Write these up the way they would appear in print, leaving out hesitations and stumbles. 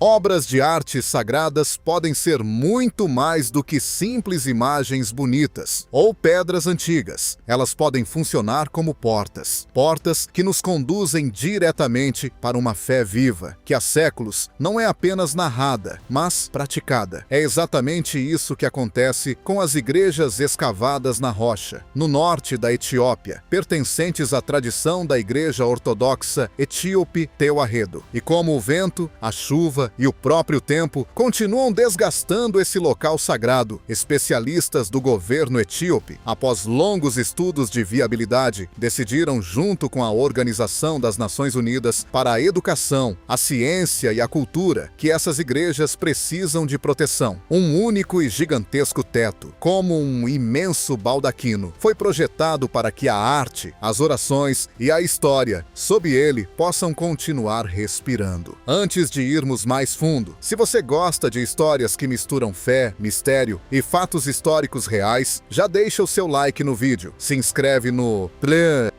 Obras de arte sagradas podem ser muito mais do que simples imagens bonitas ou pedras antigas. Elas podem funcionar como portas. Portas que nos conduzem diretamente para uma fé viva, que há séculos não é apenas narrada, mas praticada. É exatamente isso que acontece com as igrejas escavadas na rocha, no norte da Etiópia, pertencentes à tradição da Igreja Ortodoxa Etíope Tewahedo. E como o vento, a chuva e o próprio tempo continuam desgastando esse local sagrado, especialistas do governo etíope, após longos estudos de viabilidade, decidiram, junto com a Organização das Nações Unidas para a Educação, a Ciência e a Cultura, que essas igrejas precisam de proteção. Um único e gigantesco teto, como um imenso baldaquino, foi projetado para que a arte, as orações e a história, sob ele, possam continuar respirando. Antes de irmos mais fundo, se você gosta de histórias que misturam fé, mistério e fatos históricos reais, já deixa o seu like no vídeo, se inscreve no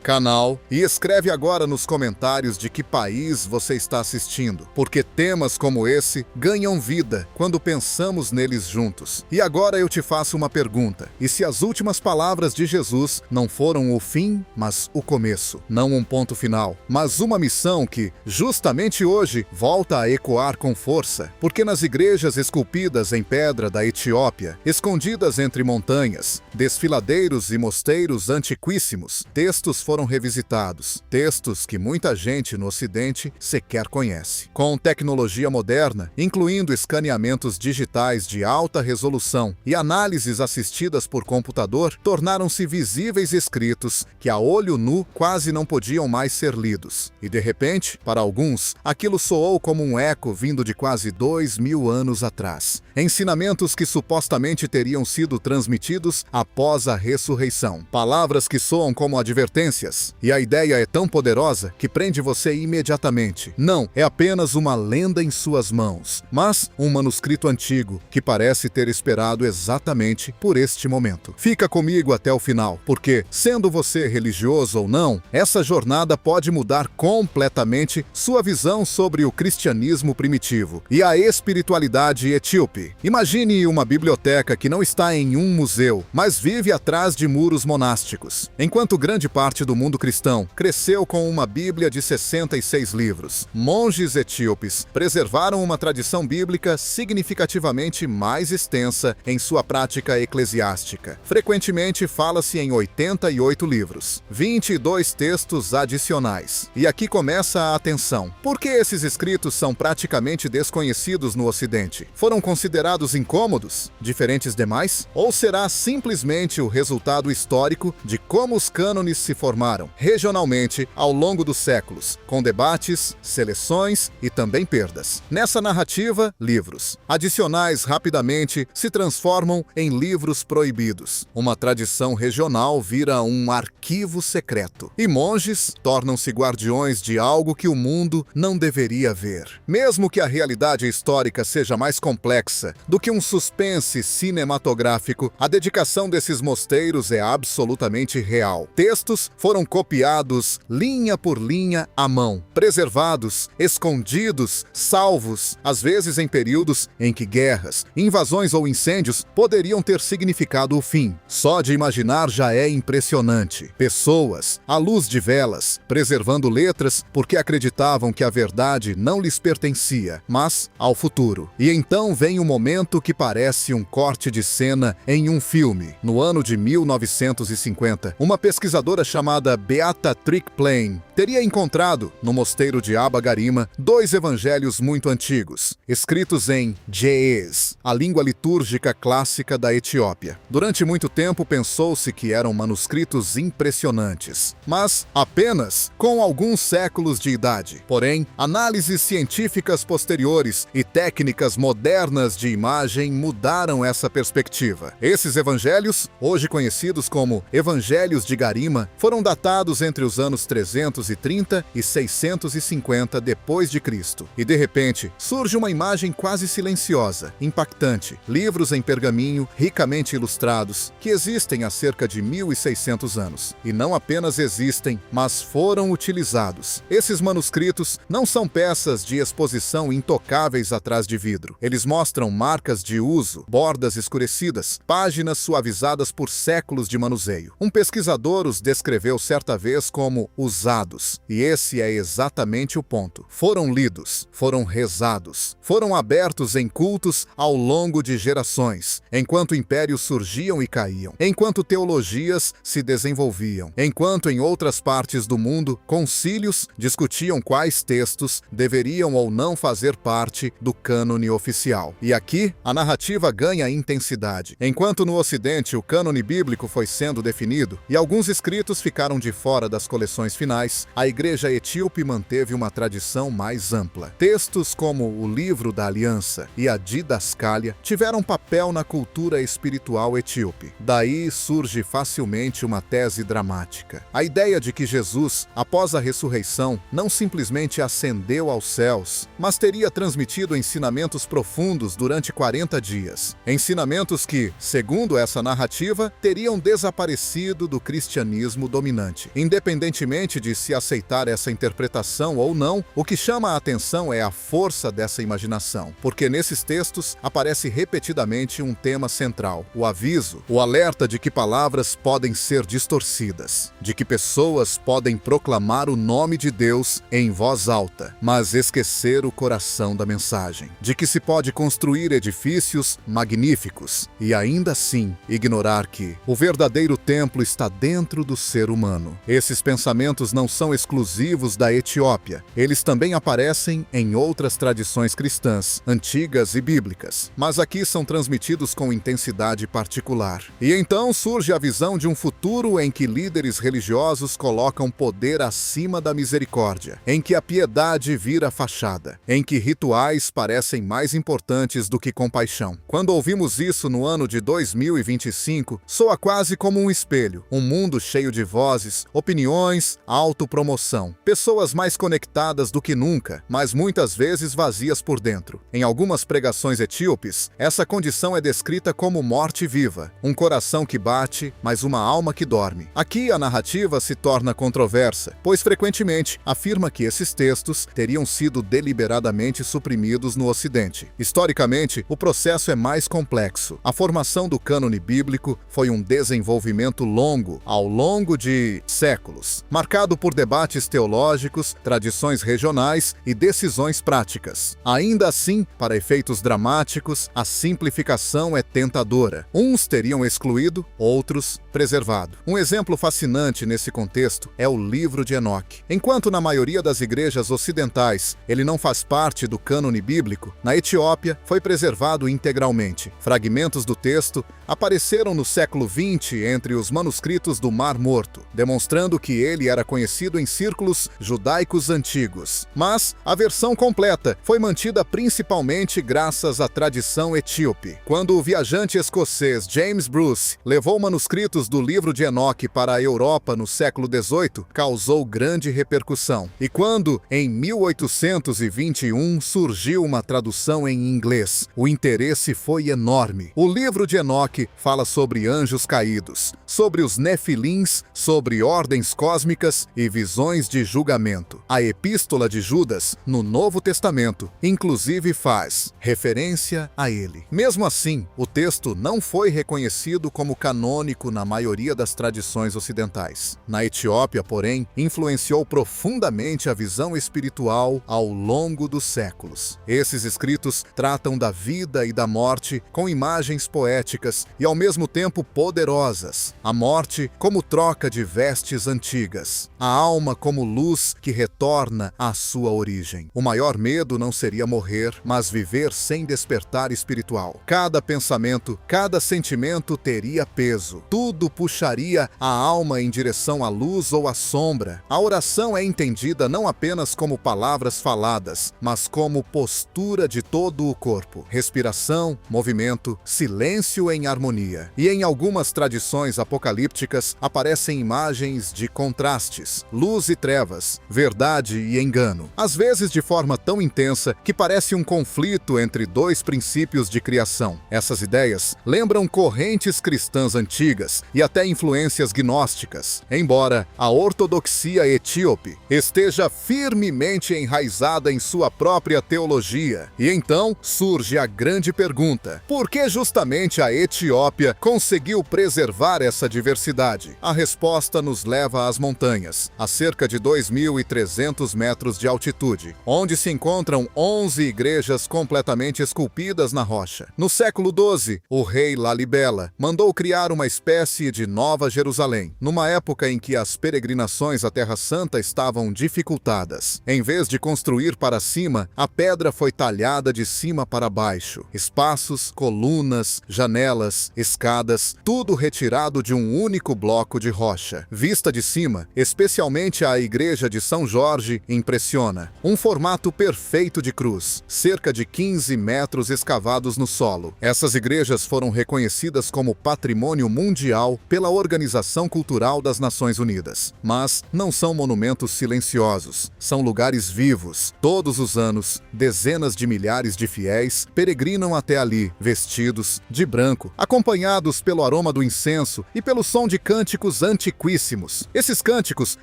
canal e escreve agora nos comentários de que país você está assistindo, porque temas como esse ganham vida quando pensamos neles juntos. E agora eu te faço uma pergunta: e se as últimas palavras de Jesus não foram o fim, mas o começo? Não um ponto final, mas uma missão que, justamente hoje, volta a ecoar com força, porque nas igrejas esculpidas em pedra da Etiópia, escondidas entre montanhas, desfiladeiros e mosteiros antiquíssimos, textos foram revisitados, textos que muita gente no Ocidente sequer conhece. Com tecnologia moderna, incluindo escaneamentos digitais de alta resolução e análises assistidas por computador, tornaram-se visíveis escritos que a olho nu quase não podiam mais ser lidos. E de repente, para alguns, aquilo soou como um eco vindo de quase 2000 anos atrás. Ensinamentos que supostamente teriam sido transmitidos após a ressurreição. Palavras que soam como advertências. E a ideia é tão poderosa que prende você imediatamente. Não é apenas uma lenda em suas mãos, mas um manuscrito antigo que parece ter esperado exatamente por este momento. Fica comigo até o final, porque, sendo você religioso ou não, essa jornada pode mudar completamente sua visão sobre o cristianismo primitivo e a espiritualidade etíope. Imagine uma biblioteca que não está em um museu, mas vive atrás de muros monásticos. Enquanto grande parte do mundo cristão cresceu com uma Bíblia de 66 livros, monges etíopes preservaram uma tradição bíblica significativamente mais extensa em sua prática eclesiástica. Frequentemente fala-se em 88 livros, 22 textos adicionais. E aqui começa a atenção. Por que esses escritos são praticamente desconhecidos no Ocidente? Foram considerados incômodos, diferentes demais? Ou será simplesmente o resultado histórico de como os cânones se formaram, regionalmente, ao longo dos séculos, com debates, seleções e também perdas? Nessa narrativa, livros adicionais rapidamente se transformam em livros proibidos. Uma tradição regional vira um arquivo secreto. E monges tornam-se guardiões de algo que o mundo não deveria ver. Mesmo que a realidade histórica seja mais complexa do que um suspense cinematográfico, a dedicação desses mosteiros é absolutamente real. Textos foram copiados linha por linha à mão, preservados, escondidos, salvos, às vezes em períodos em que guerras, invasões ou incêndios poderiam ter significado o fim. Só de imaginar já é impressionante. Pessoas, à luz de velas, preservando letras porque acreditavam que a verdade não lhes pertencia, mas ao futuro. E então vem um momento que parece um corte de cena em um filme. No ano de 1950, uma pesquisadora chamada Beata Trickplain teria encontrado, no mosteiro de Aba Garima, 2 evangelhos muito antigos, escritos em Ge'ez, a língua litúrgica clássica da Etiópia. Durante muito tempo pensou-se que eram manuscritos impressionantes, mas apenas com alguns séculos de idade. Porém, análises científicas posteriores e técnicas modernas de imagem mudaram essa perspectiva. Esses evangelhos, hoje conhecidos como Evangelhos de Garima, foram datados entre os anos 330 e 650 depois de Cristo. E de repente, surge uma imagem quase silenciosa, impactante. Livros em pergaminho, ricamente ilustrados, que existem há cerca de 1600 anos. E não apenas existem, mas foram utilizados. Esses manuscritos não são peças de exposição pareciam intocáveis atrás de vidro. Eles mostram marcas de uso, bordas escurecidas, páginas suavizadas por séculos de manuseio. Um pesquisador os descreveu certa vez como usados, e esse é exatamente o ponto. Foram lidos, foram rezados, foram abertos em cultos ao longo de gerações, enquanto impérios surgiam e caíam, enquanto teologias se desenvolviam, enquanto em outras partes do mundo concílios discutiam quais textos deveriam ou não fazer parte do cânone oficial. E aqui, a narrativa ganha intensidade. Enquanto no Ocidente o cânone bíblico foi sendo definido e alguns escritos ficaram de fora das coleções finais, a Igreja Etíope manteve uma tradição mais ampla. Textos como o Livro da Aliança e a Didascália tiveram papel na cultura espiritual etíope. Daí surge facilmente uma tese dramática. A ideia de que Jesus, após a ressurreição, não simplesmente ascendeu aos céus, mas teria transmitido ensinamentos profundos durante 40 dias. Ensinamentos que, segundo essa narrativa, teriam desaparecido do cristianismo dominante. Independentemente de se aceitar essa interpretação ou não, o que chama a atenção é a força dessa imaginação, porque nesses textos aparece repetidamente um tema central: o aviso, o alerta de que palavras podem ser distorcidas, de que pessoas podem proclamar o nome de Deus em voz alta, mas esquecer o coração da mensagem, de que se pode construir edifícios magníficos e ainda assim ignorar que o verdadeiro templo está dentro do ser humano. Esses pensamentos não são exclusivos da Etiópia, eles também aparecem em outras tradições cristãs, antigas e bíblicas, mas aqui são transmitidos com intensidade particular. E então surge a visão de um futuro em que líderes religiosos colocam poder acima da misericórdia, em que a piedade vira fachada, em que rituais parecem mais importantes do que compaixão. Quando ouvimos isso no ano de 2025, soa quase como um espelho, um mundo cheio de vozes, opiniões, autopromoção, pessoas mais conectadas do que nunca, mas muitas vezes vazias por dentro. Em algumas pregações etíopes, essa condição é descrita como morte viva, um coração que bate, mas uma alma que dorme. Aqui a narrativa se torna controversa, pois frequentemente afirma que esses textos teriam sido deliberadamente suprimidos no Ocidente. Historicamente, o processo é mais complexo. A formação do cânone bíblico foi um desenvolvimento longo, ao longo de séculos, marcado por debates teológicos, tradições regionais e decisões práticas. Ainda assim, para efeitos dramáticos, a simplificação é tentadora. Uns teriam excluído, outros preservado. Um exemplo fascinante nesse contexto é o Livro de Enoque. Enquanto na maioria das igrejas ocidentais ele não faz parte do cânone bíblico, na Etiópia foi preservado integralmente. Fragmentos do texto apareceram no século XX entre os manuscritos do Mar Morto, demonstrando que ele era conhecido em círculos judaicos antigos. Mas a versão completa foi mantida principalmente graças à tradição etíope. Quando o viajante escocês James Bruce levou manuscritos do Livro de Enoque para a Europa no século XVIII, causou grande repercussão. E quando, em 1821, surgiu uma tradução em inglês, o interesse foi enorme. O Livro de Enoque fala sobre anjos caídos, sobre os nefilins, sobre ordens cósmicas e visões de julgamento. A Epístola de Judas, no Novo Testamento, inclusive faz referência a ele. Mesmo assim, o texto não foi reconhecido como canônico na maioria das tradições ocidentais. Na Etiópia, porém, influenciou profundamente a visão espiritual ao longo dos séculos. Esses escritos tratam da vida e da morte com imagens poéticas e ao mesmo tempo poderosas. A morte como troca de vestes antigas, a alma como luz que retorna à sua origem. O maior medo não seria morrer, mas viver sem despertar espiritual. Cada pensamento, cada sentimento teria peso. Tudo puxaria a alma em direção à luz ou à sombra. A oração é entendida não apenas como palavras faladas, mas como postura de todo o corpo. Respiração, movimento, silêncio em harmonia. E em algumas tradições apocalípticas aparecem imagens de contrastes, luz e trevas, verdade e engano. Às vezes de forma tão intensa que parece um conflito entre dois princípios de criação. Essas ideias lembram correntes cristãs antigas e até influências gnósticas, embora a ortodoxia etíope esteja firmemente enraizada em sua própria teologia. E então surge a grande pergunta: por que justamente a Etiópia conseguiu preservar essa diversidade? A resposta nos leva às montanhas, a cerca de 2.300 metros de altitude, onde se encontram 11 igrejas completamente esculpidas na rocha. No século XII, o rei Lalibela mandou criar uma espécie de Nova Jerusalém, numa época em que as peregrinações à Terra Santa estavam dificultadas. Em vez de construir para cima, a pedra foi talhada de cima para baixo. Espaços, colunas, janelas, escadas, tudo retirado de um único bloco de rocha. Vista de cima, especialmente a igreja de São Jorge impressiona. Um formato perfeito de cruz, cerca de 15 metros escavados no solo. Essas igrejas foram reconhecidas como Patrimônio Mundial pela Organização Cultural das Nações Unidas. Mas não são monumentos silenciosos, são lugares vivos. Todos os anos, dezenas de milhares de fiéis peregrinam até ali, vestidos de branco, acompanhados pelo aroma do incenso e pelo som de cânticos antiquíssimos. Esses cânticos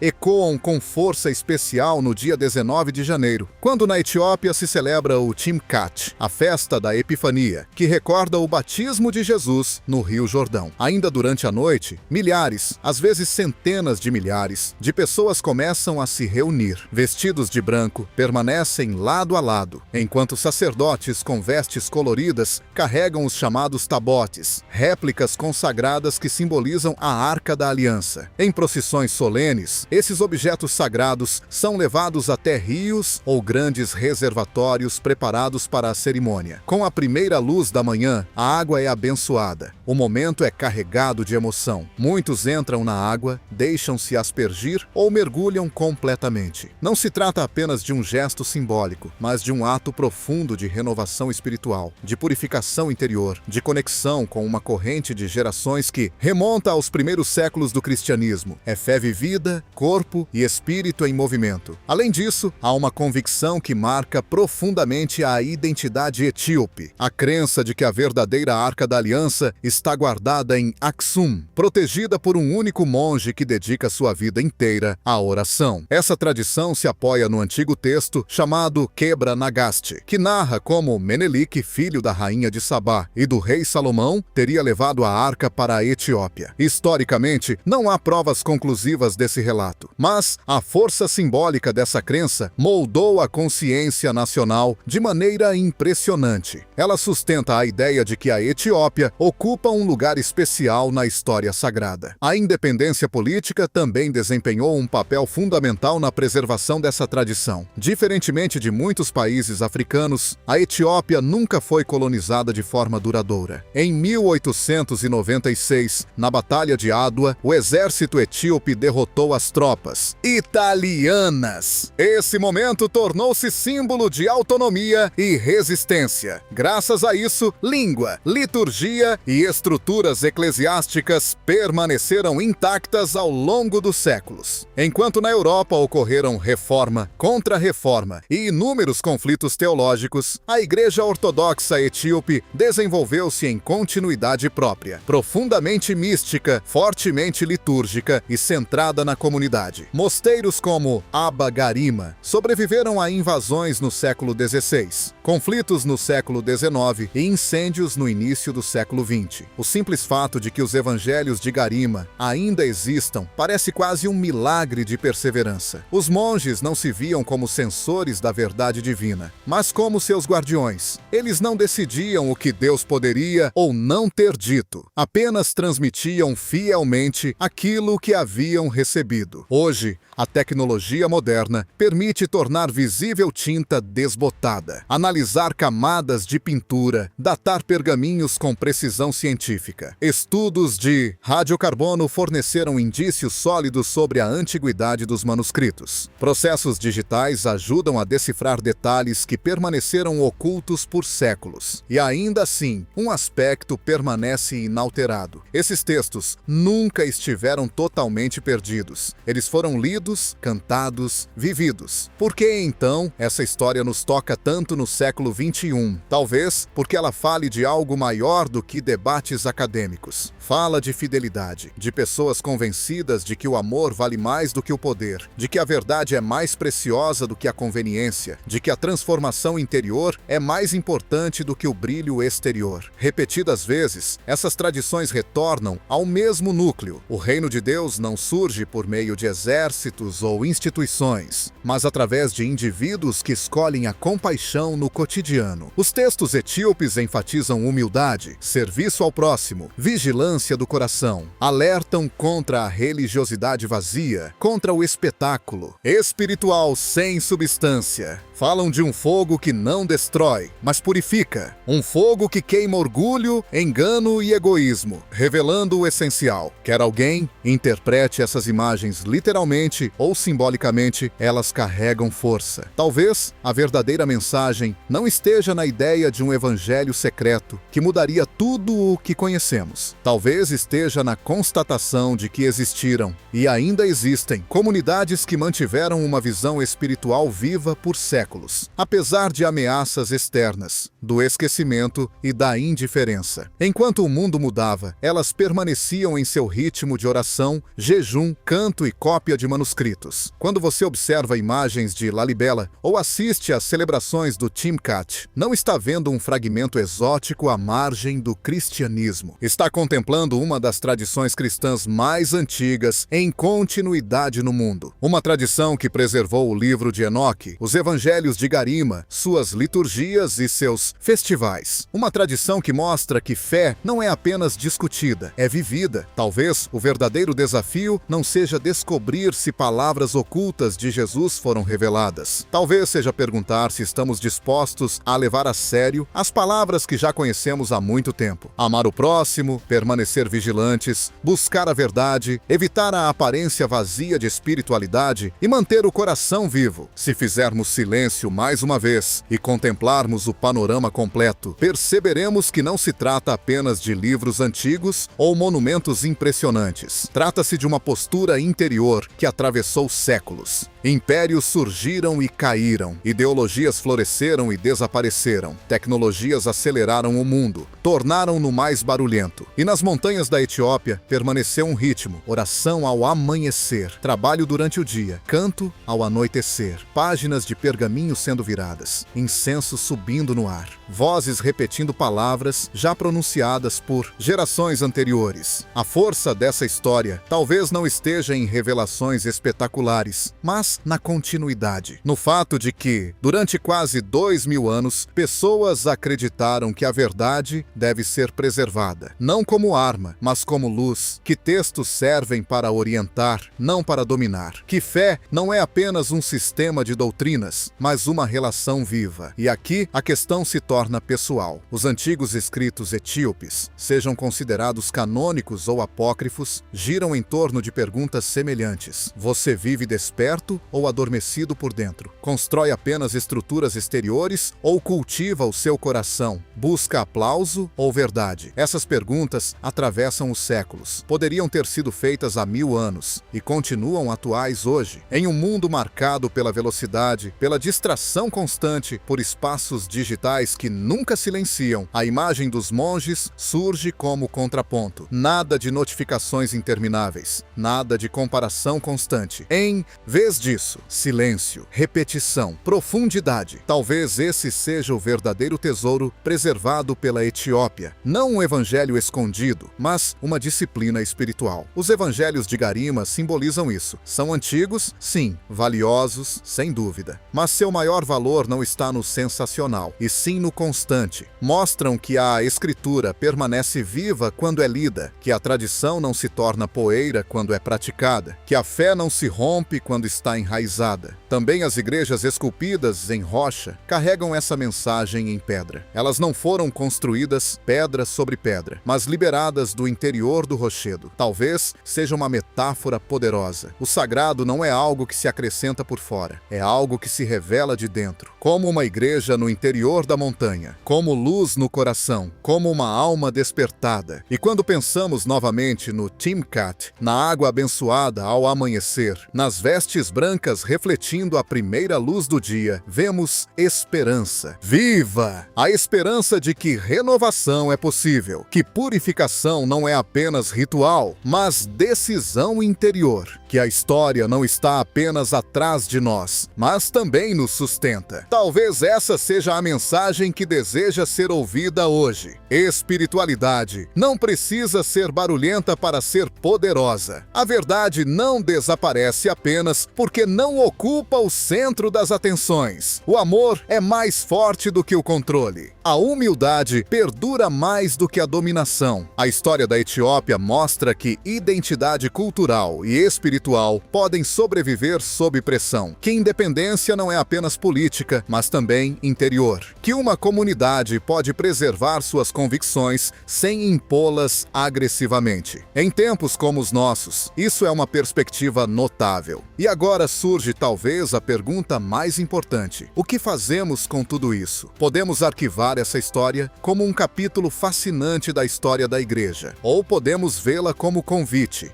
ecoam com força especial no dia 19 de janeiro, quando na Etiópia se celebra o Timkat, a festa da Epifania, que recorda o batismo de Jesus no Rio Jordão. Ainda durante a noite, milhares, às vezes centenas de milhares, de pessoas começam a se reunir. Vestidos de branco, permanecem lado a lado, enquanto sacerdotes com vestes coloridas carregam os chamados tabotes, réplicas consagradas que simbolizam a Arca da Aliança. Em procissões solenes, esses objetos sagrados são levados até rios ou grandes reservatórios preparados para a cerimônia. Com a primeira luz da manhã, a água é abençoada. O momento é carregado de emoção. Muitos entram na água, deixam-se aspergir ou mergulham completamente. Não se trata apenas de um gesto simbólico, mas de um ato profundo de renovação espiritual, de purificação interior, de conexão com uma corrente de gerações que remonta aos primeiros séculos do cristianismo. É fé vivida, corpo e espírito em movimento. Além disso, há uma convicção que marca profundamente a identidade etíope, a crença de que a verdadeira Arca da Aliança está guardada em Aksum, protegida por um único monge que dedica sua vida inteira à oração. Essa tradição se apoia no antigo texto chamado Quebra Nagaste, que narra como Menelik, filho da rainha de Sabá e do rei Salomão, teria levado a arca para a Etiópia. Historicamente, não há provas conclusivas desse relato, mas a força simbólica dessa crença moldou a consciência nacional de maneira impressionante. Ela sustenta a ideia de que a Etiópia ocupa um lugar especial na história sagrada. A independência política também desempenhou um papel fundamental na preservação dessa tradição. Diferentemente de muitos países africanos, a Etiópia nunca foi colonizada de forma duradoura. Em 1896, na Batalha de Adwa, o exército etíope derrotou as tropas italianas. Esse momento tornou-se símbolo de autonomia e resistência. Graças a isso, língua, liturgia e estruturas eclesiásticas permaneceram intactas ao longo dos séculos. Enquanto na Europa ocorreram reforma, contra-reforma e inúmeros conflitos teológicos, a Igreja Ortodoxa Etíope desenvolveu-se em continuidade própria, profundamente mística, fortemente litúrgica e centrada na comunidade. Mosteiros como Abba Garima sobreviveram a invasões no século XVI, conflitos no século XIX e incêndios no início do século XX. O simples fato de que os evangelhos de Garima ainda existam parece quase um milagre de perseverança. Os monges não se viam como censores da verdade divina, mas como seus guardiões. Eles não decidiam o que Deus poderia ou não ter dito, apenas transmitiam fielmente aquilo que haviam recebido. Hoje, a tecnologia moderna permite tornar visível tinta desbotada, analisar camadas de pintura, datar pergaminhos com precisão científica. Estudos de radiocarbono forneceram indícios sólidos sobre a antiguidade dos manuscritos. Processos digitais ajudam a decifrar detalhes que permaneceram ocultos por séculos. E ainda assim, um aspecto permanece inalterado. Esses textos nunca estiveram totalmente perdidos. Eles foram lidos, cantados, vividos. Por que então essa história nos toca tanto no século século XXI, talvez porque ela fale de algo maior do que debates acadêmicos. Fala de fidelidade, de pessoas convencidas de que o amor vale mais do que o poder, de que a verdade é mais preciosa do que a conveniência, de que a transformação interior é mais importante do que o brilho exterior. Repetidas vezes, essas tradições retornam ao mesmo núcleo. O reino de Deus não surge por meio de exércitos ou instituições, mas através de indivíduos que escolhem a compaixão no cotidiano. Os textos etíopes enfatizam humildade, serviço ao próximo, vigilância do coração, alertam contra a religiosidade vazia, contra o espetáculo espiritual sem substância. Falam de um fogo que não destrói, mas purifica. Um fogo que queima orgulho, engano e egoísmo, revelando o essencial. Quer alguém? Interprete essas imagens literalmente ou simbolicamente, elas carregam força. Talvez a verdadeira mensagem não esteja na ideia de um evangelho secreto que mudaria tudo o que conhecemos. Talvez esteja na constatação de que existiram e ainda existem comunidades que mantiveram uma visão espiritual viva por séculos, apesar de ameaças externas, do esquecimento e da indiferença. Enquanto o mundo mudava, elas permaneciam em seu ritmo de oração, jejum, canto e cópia de manuscritos. Quando você observa imagens de Lalibela ou assiste às celebrações do Timkat, não está vendo um fragmento exótico à margem do cristianismo. Está contemplando uma das tradições cristãs mais antigas em continuidade no mundo. Uma tradição que preservou o livro de Enoque, os evangelhos de Garima, suas liturgias e seus festivais. Uma tradição que mostra que fé não é apenas discutida, é vivida. Talvez o verdadeiro desafio não seja descobrir se palavras ocultas de Jesus foram reveladas. Talvez seja perguntar se estamos dispostos a levar a sério as palavras que já conhecemos há muito tempo. Amar o próximo, permanecer vigilantes, buscar a verdade, evitar a aparência vazia de espiritualidade e manter o coração vivo. Se fizermos silêncio mais uma vez e contemplarmos o panorama completo, perceberemos que não se trata apenas de livros antigos ou monumentos impressionantes. Trata-se de uma postura interior que atravessou séculos. Impérios surgiram e caíram, ideologias floresceram e desapareceram, tecnologias aceleraram o mundo, tornaram-no mais barulhento. E nas montanhas da Etiópia permaneceu um ritmo, oração ao amanhecer, trabalho durante o dia, canto ao anoitecer, páginas de pergaminho sendo viradas, incenso subindo no ar, vozes repetindo palavras já pronunciadas por gerações anteriores. A força dessa história talvez não esteja em revelações espetaculares, mas na continuidade, no fato de que, durante quase 2000 anos, pessoas acreditaram que a verdade deve ser preservada, não como arma, mas como luz, que textos servem para orientar, não para dominar, que fé não é apenas um sistema de doutrinas, mas uma relação viva. E aqui a questão se torna pessoal. Os antigos escritos etíopes, sejam considerados canônicos ou apócrifos, giram em torno de perguntas semelhantes. Você vive desperto ou adormecido por dentro? Constrói apenas estruturas exteriores ou cultiva o seu coração? Busca aplauso ou verdade? Essas perguntas atravessam os séculos. Poderiam ter sido feitas há 1000 anos e continuam atuais hoje. Em um mundo marcado pela velocidade, pela distração constante, por espaços digitais que nunca silenciam, a imagem dos monges surge como contraponto. Nada de notificações intermináveis, nada de comparação constante. Em vez disso, silêncio, repetição, profundidade. Talvez esse seja o verdadeiro tesouro preservado pela Etiópia. Não um evangelho escondido, mas uma disciplina espiritual. Os evangelhos de Garima simbolizam isso. São antigos, sim, valiosos, sem dúvida. Mas seu maior valor não está no sensacional, e sim no constante. Mostram que a escritura permanece viva quando é lida, que a tradição não se torna poeira quando é praticada, que a fé não se rompe quando está enraizada. Também as igrejas esculpidas em rocha carregam essa mensagem em pedra. Elas não foram construídas pedra sobre pedra, mas liberadas do interior do rochedo. Talvez seja uma metáfora poderosa. O sagrado não é algo que se acrescenta por fora, é algo que se revela de dentro, como uma igreja no interior da montanha, como luz no coração, como uma alma despertada. E quando pensamos novamente no Timkat, na água abençoada ao amanhecer, nas vestes brancas refletindo surgindo a primeira luz do dia, vemos esperança. Viva! A esperança de que renovação é possível, que purificação não é apenas ritual, mas decisão interior, que a história não está apenas atrás de nós, mas também nos sustenta. Talvez essa seja a mensagem que deseja ser ouvida hoje. Espiritualidade não precisa ser barulhenta para ser poderosa. A verdade não desaparece apenas porque não ocupa o centro das atenções. O amor é mais forte do que o controle. A humildade perdura mais do que a dominação. A história da Etiópia mostra que identidade cultural e espiritual podem sobreviver sob pressão, que independência não é apenas política, mas também interior, que uma comunidade pode preservar suas convicções sem impô-las agressivamente. Em tempos como os nossos, isso é uma perspectiva notável. E agora surge talvez a pergunta mais importante: o que fazemos com tudo isso? Podemos arquivar essa história como um capítulo fascinante da história da igreja, ou podemos vê-la como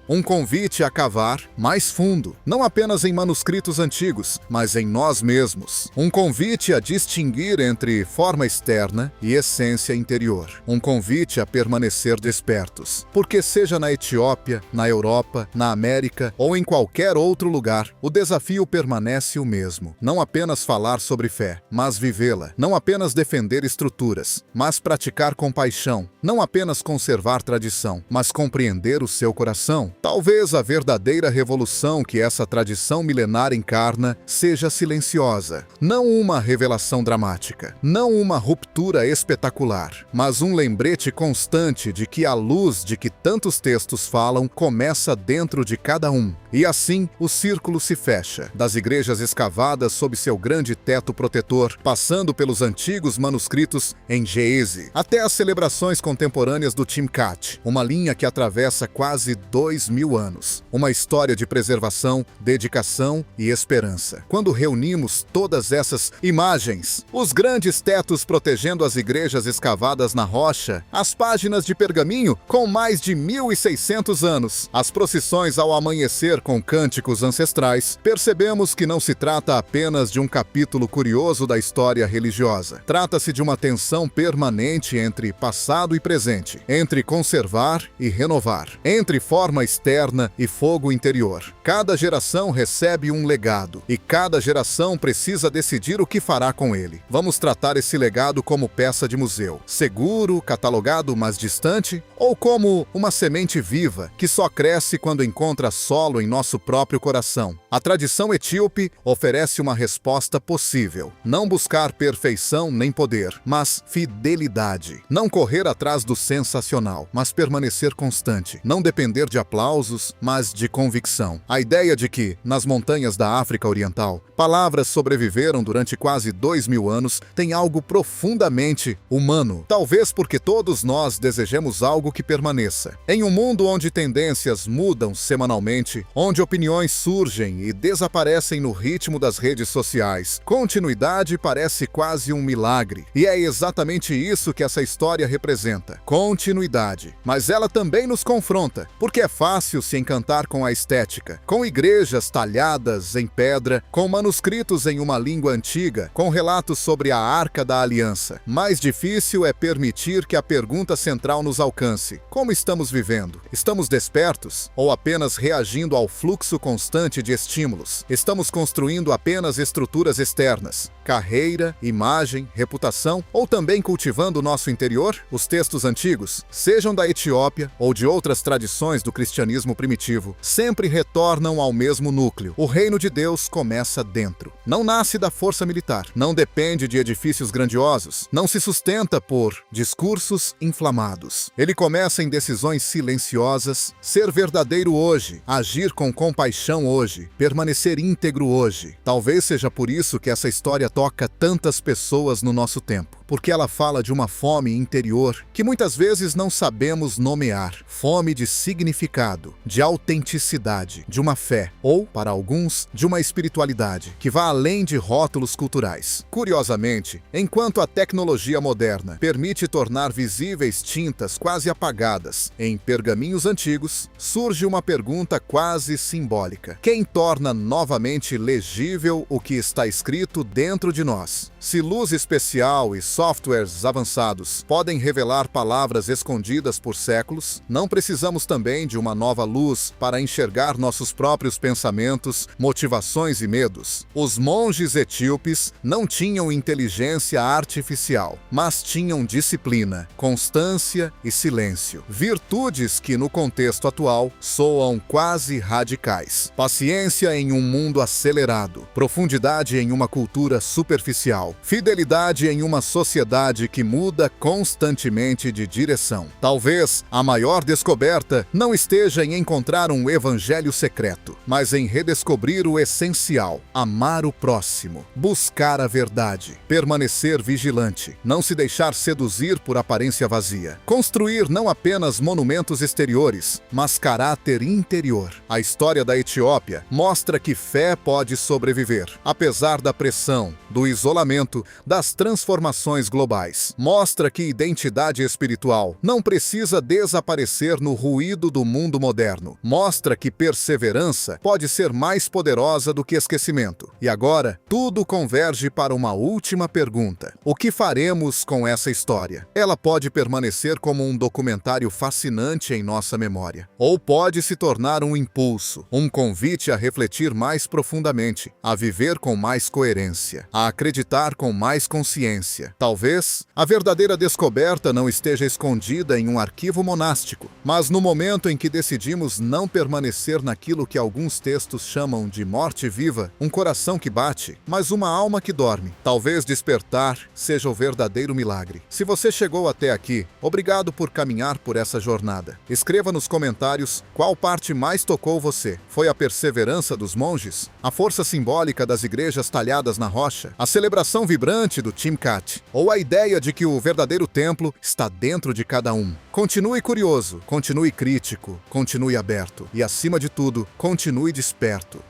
um convite a cavar mais fundo, não apenas em manuscritos antigos, mas em nós mesmos. Um convite a distinguir entre forma externa e essência interior. Um convite a permanecer despertos. Porque seja na Etiópia, na Europa, na América ou em qualquer outro lugar, o desafio permanece o mesmo. Não apenas falar sobre fé, mas vivê-la. Não apenas defender estruturas, mas praticar compaixão. Não apenas conservar tradição, mas compreender o seu coração. Talvez a verdadeira revolução que essa tradição milenar encarna seja silenciosa. Não uma revelação dramática, não uma ruptura espetacular, mas um lembrete constante de que a luz de que tantos textos falam começa dentro de cada um. E assim, o círculo se fecha, das igrejas escavadas sob seu grande teto protetor, passando pelos antigos manuscritos em Geese, até as celebrações contemporâneas do Timkat, uma linha que atravessa quase 2000 anos. Uma história de preservação, dedicação e esperança. Quando reunimos todas essas imagens, os grandes tetos protegendo as igrejas escavadas na rocha, as páginas de pergaminho com mais de 1600 anos, as procissões ao amanhecer com cânticos ancestrais, percebemos que não se trata apenas de um capítulo curioso da história religiosa. Trata-se de uma tensão permanente entre passado e presente, entre conservar e renovar, entre forma externa e fogo interior. Cada geração recebe um legado, e cada geração precisa decidir o que fará com ele. Vamos tratar esse legado como peça de museu, seguro, catalogado, mas distante, ou como uma semente viva que só cresce quando encontra solo em nosso próprio coração. A tradição etíope oferece uma resposta possível. Não buscar perfeição nem poder, mas fidelidade. Não correr atrás do sensacional, mas permanecer constante. Não depender de aplausos, mas de convicção. A ideia de que, nas montanhas da África Oriental, palavras sobreviveram durante quase 2000 anos tem algo profundamente humano. Talvez porque todos nós desejemos algo que permaneça. Em um mundo onde tendências mudam semanalmente, onde opiniões surgem e desaparecem no ritmo das redes sociais, continuidade parece quase um milagre. E é exatamente isso que essa história representa. Continuidade. Mas ela também nos confronta, porque é fácil se encantar com a estética, com igrejas talhadas em pedra, com manuscritos em uma língua antiga, com relatos sobre a Arca da Aliança. Mais difícil é permitir que a pergunta central nos alcance: como estamos vivendo? Estamos despertos? Ou apenas reagindo ao fluxo constante de estímulos? Estamos construindo apenas estruturas externas, carreira, imagem, reputação, ou também cultivando o nosso interior? Os textos antigos, sejam da Etiópia ou de outras tradições do cristianismo primitivo, sempre retornam ao mesmo núcleo. O reino de Deus começa dentro. Não nasce da força militar, não depende de edifícios grandiosos, não se sustenta por discursos inflamados. Ele começa em decisões silenciosas, ser verdadeiro hoje, agir com compaixão hoje, permanecer íntegro hoje. Talvez seja por isso que essa história toca tantas pessoas no nosso tempo. porque ela fala de uma fome interior que muitas vezes não sabemos nomear. Fome de significado, de autenticidade, de uma fé, ou, para alguns, de uma espiritualidade que vá além de rótulos culturais. Curiosamente, enquanto a tecnologia moderna permite tornar visíveis tintas quase apagadas em pergaminhos antigos, surge uma pergunta quase simbólica. Quem torna novamente legível o que está escrito dentro de nós? Se luz especial e softwares avançados podem revelar palavras escondidas por séculos, não precisamos também de uma nova luz para enxergar nossos próprios pensamentos, motivações e medos. Os monges etíopes não tinham inteligência artificial, mas tinham disciplina, constância e silêncio. Virtudes que, no contexto atual, soam quase radicais. Paciência em um mundo acelerado, profundidade em uma cultura superficial, fidelidade em uma sociedade que muda constantemente de direção. Talvez a maior descoberta não esteja em encontrar um evangelho secreto, mas em redescobrir o essencial: amar o próximo, buscar a verdade, permanecer vigilante, não se deixar seduzir por aparência vazia, construir não apenas monumentos exteriores, mas caráter interior. A história da Etiópia mostra que fé pode sobreviver, apesar da pressão, do isolamento, das transformações globais. Mostra que identidade espiritual não precisa desaparecer no ruído do mundo moderno. Mostra que perseverança pode ser mais poderosa do que esquecimento. E agora, tudo converge para uma última pergunta: o que faremos com essa história? Ela pode permanecer como um documentário fascinante em nossa memória, ou pode se tornar um impulso, um convite a refletir mais profundamente, a viver com mais coerência, a acreditar com mais consciência. Talvez a verdadeira descoberta não esteja escondida em um arquivo monástico, mas no momento em que decidimos não permanecer naquilo que alguns textos chamam de morte viva, um coração que bate, mas uma alma que dorme. Talvez despertar seja o verdadeiro milagre. Se você chegou até aqui, obrigado por caminhar por essa jornada. Escreva nos comentários qual parte mais tocou você. Foi a perseverança dos monges? A força simbólica das igrejas talhadas na rocha? A celebração vibrante do Timkat? Ou a ideia de que o verdadeiro templo está dentro de cada um? Continue curioso, continue crítico, continue aberto e, acima de tudo, continue desperto.